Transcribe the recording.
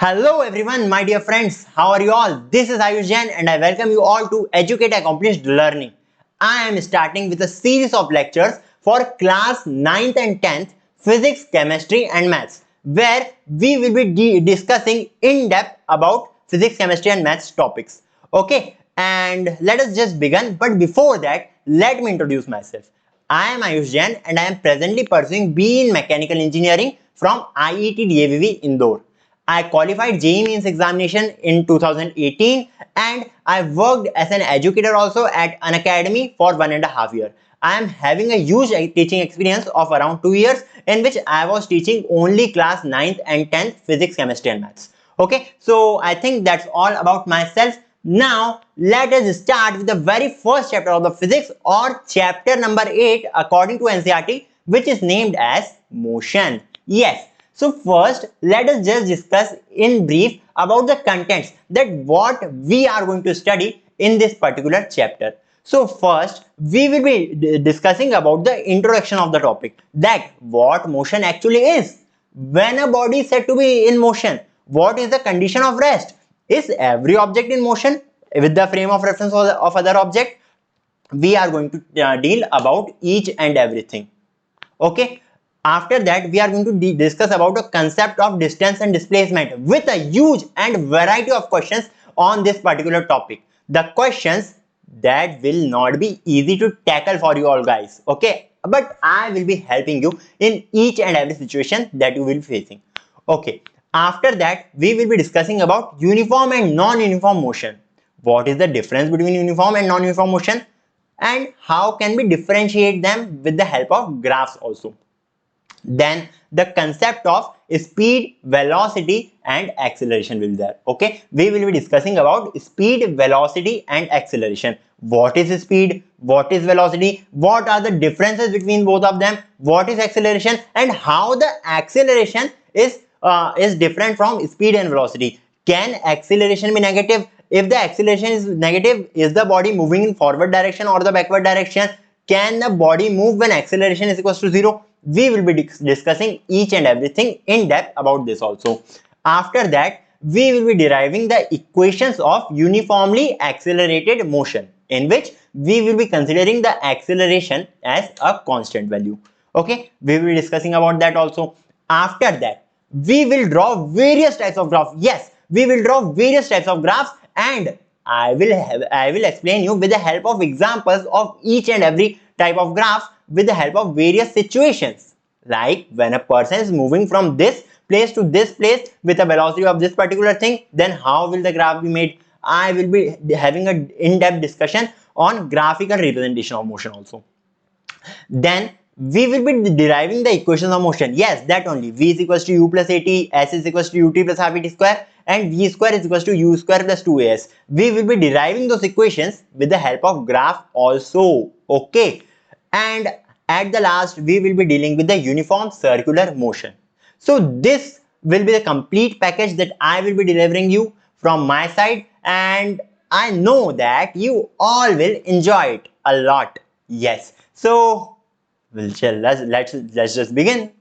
Hello everyone, my dear friends. How are you all? This is Ayush Jain and I welcome you all to Educate Accomplished Learning. I am starting with a series of lectures for class 9th and 10th Physics, Chemistry and Maths, where we will be discussing in depth about Physics, Chemistry and Maths topics. Okay, and let us just begin. But before that, let me introduce myself. I am Ayush Jain and I am presently pursuing BE in Mechanical Engineering from IET DAVV Indore. I qualified JEE Mains examination in 2018 and I worked as an educator also at an academy for 1.5 years. I am having a huge teaching experience of around 2 years in which I was teaching only class 9th and 10th Physics, Chemistry and Maths. Okay, so I think that's all about myself. Now, let us start with the very first chapter of the physics or chapter number 8 according to NCERT, which is named as motion. Yes. So first, let us just discuss in brief about the contents that what we are going to study in this particular chapter. So first, we will be discussing about the introduction of the topic, that what motion actually is. When a body is said to be in motion, what is the condition of rest? Is every object in motion with the frame of reference of other object? We are going to deal about each and everything. Okay. After that, we are going to discuss about the concept of distance and displacement with a huge and variety of questions on this particular topic. The questions that will not be easy to tackle for you all guys, okay? But I will be helping you in each and every situation that you will be facing. Okay. After that, we will be discussing about uniform and non-uniform motion. What is the difference between uniform and non-uniform motion? And how can we differentiate them with the help of graphs also. Then the concept of speed, velocity and acceleration will be there. Okay, we will be discussing about speed, velocity and acceleration. What is speed, what is velocity, what are the differences between both of them, what is acceleration, and how the acceleration is different from speed and velocity. Can acceleration be negative? If the acceleration is negative, is the body moving in forward direction or the backward direction? Can the body move when acceleration is equals to 0? We will be discussing each and everything in depth about this also. After that, we will be deriving the equations of uniformly accelerated motion, in which we will be considering the acceleration as a constant value. Okay, we will be discussing about that also. After that, we will draw various types of graphs. Yes, we will draw various types of graphs and I will explain you with the help of examples of each and every type of graph with the help of various situations. Like when a person is moving from this place to this place with a velocity of this particular thing, then how will the graph be made? I will be having an in-depth discussion on graphical representation of motion also. Then we will be deriving the equations of motion. Yes, that only. V is equals to u plus at, s is equals to ut plus half at square, and v square is equals to u square plus 2as. We will be deriving those equations with the help of graph also. Okay. And at the last, we will be dealing with the uniform circular motion. So this will be the complete package that I will be delivering you from my side, and I know that you all will enjoy it a lot. Yes. So let's just begin.